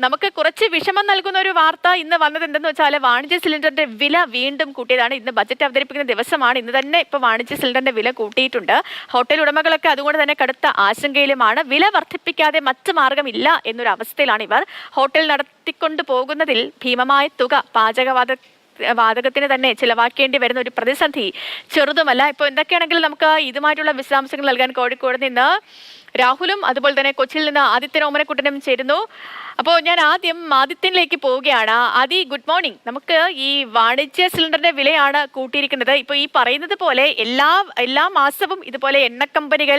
നമുക്ക് കുറച്ച് വിഷമം നൽകുന്ന ഒരു വാർത്ത ഇന്ന് വന്നത് എന്തെന്ന് വെച്ചാൽ വാണിജ്യ സിലിണ്ടറിന്റെ വില വീണ്ടും കൂട്ടിയതാണ്. ഇന്ന് ബജറ്റ് അവതരിപ്പിക്കുന്ന ദിവസമാണ്. ഇന്ന് തന്നെ ഇപ്പോൾ വാണിജ്യ സിലിണ്ടറിന്റെ വില കൂട്ടിയിട്ടുണ്ട്. ഹോട്ടൽ ഉടമകളൊക്കെ അതുകൊണ്ട് തന്നെ കടുത്ത ആശങ്കയിലുമാണ്. വില വർദ്ധിപ്പിക്കാതെ മറ്റു മാർഗമില്ല എന്നൊരു അവസ്ഥയിലാണ് ഇവർ. ഹോട്ടൽ നടത്തിക്കൊണ്ടു പോകുന്നതിൽ ഭീമമായ തുക വാതകത്തിന് തന്നെ ചിലവാക്കേണ്ടി വരുന്ന ഒരു പ്രതിസന്ധി ചെറുതുമല്ല. ഇപ്പോൾ എന്തൊക്കെയാണെങ്കിലും നമുക്ക് ഇതുമായിട്ടുള്ള വിശദാംശങ്ങൾ നൽകാൻ കോഴിക്കോട് നിന്ന് രാഹുലും അതുപോലെ തന്നെ കൊച്ചിയിൽ നിന്ന് ആദിത്യൻ ഓമനക്കുട്ടനും ചേരുന്നു. അപ്പോൾ ഞാൻ ആദ്യം ആദിത്യനിലേക്ക് പോവുകയാണ്. ആദി, ഗുഡ് മോർണിംഗ്. നമുക്ക് ഈ വാണിജ്യ സിലിണ്ടറിന്റെ വിലയാണ് കൂട്ടിയിരിക്കുന്നത്. ഇപ്പോൾ ഈ പറയുന്നത് പോലെ എല്ലാ മാസവും ഇതുപോലെ എണ്ണ കമ്പനികൾ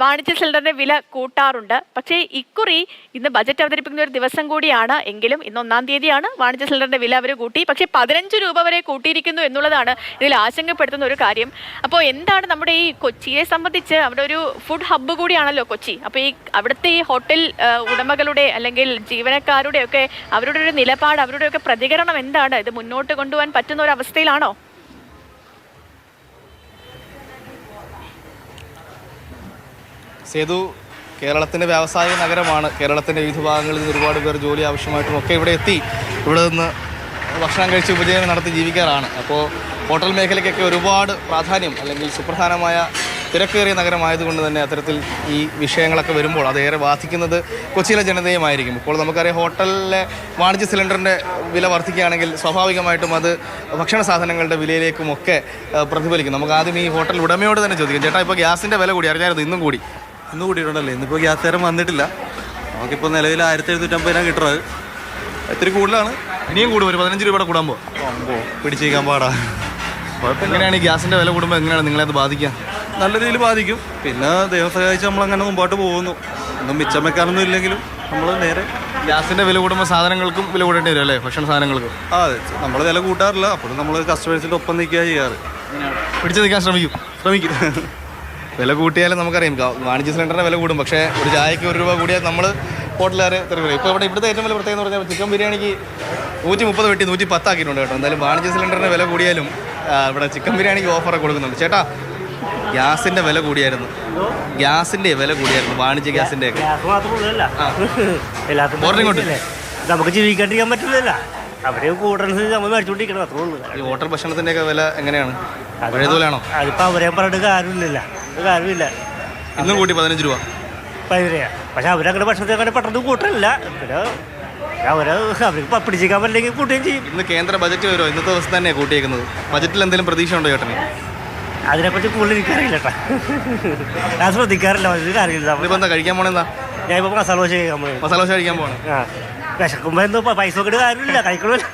വാണിജ്യ സിലിണ്ടറിന്റെ വില കൂട്ടാറുണ്ട്. പക്ഷേ ഇക്കുറി ഇന്ന് ബജറ്റ് അവതരിപ്പിക്കുന്ന ഒരു ദിവസം കൂടിയാണ്. എങ്കിലും ഇന്ന് 1-ാം തീയതിയാണ്. വാണിജ്യ സിലിണ്ടറിന്റെ വില അവർ കൂട്ടി. പക്ഷേ 15 രൂപ വരെ കൂട്ടിയിരിക്കുന്നു എന്നുള്ളതാണ് ഇതിൽ ആശങ്കപ്പെടുത്തുന്ന ഒരു കാര്യം. അപ്പോൾ എന്താണ് നമ്മുടെ ഈ കൊച്ചിയെ സംബന്ധിച്ച്, അവിടെ ഒരു ഫുഡ് ഹബ്ബ് കൂടിയാണല്ലോ കൊച്ചി. അപ്പോൾ ഈ അവിടുത്തെ ഈ ഹോട്ടൽ ഉടമകളുടെ അല്ലെങ്കിൽ ജീവനക്കാരുടെ ഒക്കെ അവരുടെ ഒരു നിലപാട്, അവരുടെ ഒക്കെ പ്രതികരണം എന്താണ്? ഇത് മുന്നോട്ട് കൊണ്ടുപോകാൻ പറ്റുന്ന ഒരു അവസ്ഥയിലാണോ? സേതു, കേരളത്തിൻ്റെ വ്യാവസായിക നഗരമാണ്. കേരളത്തിൻ്റെ വിവിധ ഭാഗങ്ങളിൽ നിന്ന് ഒരുപാട് പേർ ജോലി ആവശ്യമായിട്ടും ഒക്കെ ഇവിടെ എത്തി ഇവിടെ നിന്ന് ഭക്ഷണം കഴിച്ച് ഉപജീവനം നടത്തി ജീവിക്കാറാണ്. അപ്പോൾ ഹോട്ടൽ മേഖലയ്ക്കൊക്കെ ഒരുപാട് പ്രാധാന്യം അല്ലെങ്കിൽ സുപ്രധാനമായ തിരക്കേറിയ നഗരമായതുകൊണ്ട് തന്നെ അത്തരത്തിൽ ഈ വിഷയങ്ങളൊക്കെ വരുമ്പോൾ അതേറെ ബാധിക്കുന്നത് കൊച്ചിയിലെ ജനതയുമായിരിക്കും. ഇപ്പോൾ നമുക്കറിയാം, ഹോട്ടലിലെ വാണിജ്യ സിലിണ്ടറിൻ്റെ വില വർദ്ധിക്കുകയാണെങ്കിൽ സ്വാഭാവികമായിട്ടും അത് ഭക്ഷണ സാധനങ്ങളുടെ വിലയിലേക്കുമൊക്കെ പ്രതിഫലിക്കും. നമുക്ക് ആദ്യം ഈ ഹോട്ടൽ ഉടമയോട് തന്നെ ചോദിക്കാം. ചേട്ടാ, ഇപ്പോൾ ഗ്യാസിൻ്റെ വില കൂടി അറിഞ്ഞായിരുന്നു? ഇന്നും കൂടിയിട്ടുണ്ടല്ലേ? ഇന്നിപ്പോൾ ഗ്യാസ് തരം വന്നിട്ടില്ല. നമുക്കിപ്പോൾ നിലവിൽ 1750 കിട്ടുന്നത്. ഇത്തിരി കൂടുതലാണ്. ഇനിയും കൂടും. ഒരു 15 രൂപയുടെ കൂടാൻ പിടിച്ചേക്കാൻ പാടാ. എങ്ങനെയാണ് ഈ ഗ്യാസിൻ്റെ വില കൂടുമ്പോൾ എങ്ങനെയാണ് നിങ്ങളത് ബാധിക്കുക? നല്ല രീതിയിൽ ബാധിക്കും. പിന്നെ ദൈവം സഹായിച്ച് നമ്മളങ്ങനെ മുമ്പോട്ട് പോകുന്നു. ഒന്നും മിച്ചം വെക്കാനൊന്നും ഇല്ലെങ്കിലും നമ്മൾ നേരെ ഗ്യാസിൻ്റെ വില കൂടുമ്പോൾ സാധനങ്ങൾക്കും വില കൂടേണ്ടി വരും അല്ലേ? ഭക്ഷണ സാധനങ്ങൾക്കും. അതെ, നമ്മൾ വില കൂട്ടാറില്ല. അപ്പോൾ നമ്മൾ കസ്റ്റമേഴ്സിൻ്റെ ഒപ്പം നിൽക്കുക ചെയ്യാറ്. പിടിച്ചു നിൽക്കാൻ ശ്രമിക്കും. വില കൂട്ടിയാലും നമുക്കറിയാം വാണിജ്യ സിലിണ്ടറിൻ്റെ വില കൂടും. പക്ഷേ ഒരു ചായക്ക് 1 രൂപ കൂടിയാൽ നമ്മൾ ഹോട്ടലുകാരെ തെറിവില്ല. ഇപ്പോൾ ഇവിടുത്തെ ഏറ്റവും വലിയ പ്രത്യേകത എന്ന് പറഞ്ഞാൽ ചിക്കൻ ബിരിയാണിക്ക് 130 വെട്ടി 110 ആക്കിയിട്ടുണ്ട് കേട്ടോ. എന്തായാലും വാണിജ്യ സിലിണ്ടറിൻ്റെ വില കൂടിയാലും ഇവിടെ ചിക്കൻ ബിരിയാണിക്ക് ഓഫറൊക്കെ കൊടുക്കുന്നുണ്ട്. ചേട്ടാ, ഗ്യാസിൻ്റെ വില കൂടിയായിരുന്നു. വാണിജ്യ ഗ്യാസിൻ്റെ ഒക്കെ നമുക്ക് ജീവിക്കാണ്ടിരിക്കാൻ പറ്റില്ലല്ലോ. അവര് കൂട്ടനുസരിച്ച് നമ്മൾ മേടിച്ചുകൊണ്ടിരിക്കണം, അത്രേ ഉള്ളൂ. ഈ ഹോട്ടൽ ഭക്ഷണത്തിൻ്റെ ഒക്കെ വില എങ്ങനെയാണ്? പഴയതുപോലെയാണോ? അതിപ്പോൾ അവരെ പറഞ്ഞിട്ട് കാര്യമില്ല. ഇന്നും കൂട്ടി 15 രൂപ. പക്ഷെ അവരങ്ങനെ ഭക്ഷണത്തെ അങ്ങനെ പെട്ടെന്ന് കൂട്ടണില്ല. പിന്നെ അവർക്ക് പിടിച്ചേക്കാൻ പറ്റില്ലെങ്കിൽ കൂട്ടുകയും ചെയ്യും. ഇന്ന് കേന്ദ്ര ബജറ്റ് വരുമോ? ഇന്നത്തെ ദിവസം തന്നെ കൂട്ടിയേക്കുന്നത്. ബജറ്റിൽ എന്തെങ്കിലും പ്രതീക്ഷ ഉണ്ടോ ചേട്ടന്? അതിനെപ്പറ്റി കൂടുതൽ എനിക്കറിയില്ല കേട്ടോ. ഞാൻ ശ്രദ്ധിക്കാറില്ല. കാര്യമില്ല. ഇപ്പം എന്താ കഴിക്കാൻ പോണെന്താ? ഞാൻ ഇപ്പോൾ മസാല ദോശ കഴിക്കാൻ പോകണം. മസാല ദോശ കഴിക്കാൻ പോകണം. വിശക്കുമ്പോൾ എന്തോ പൈസ നോക്കിയിട്ട് കാര്യമില്ല, കഴിക്കണമല്ലോ.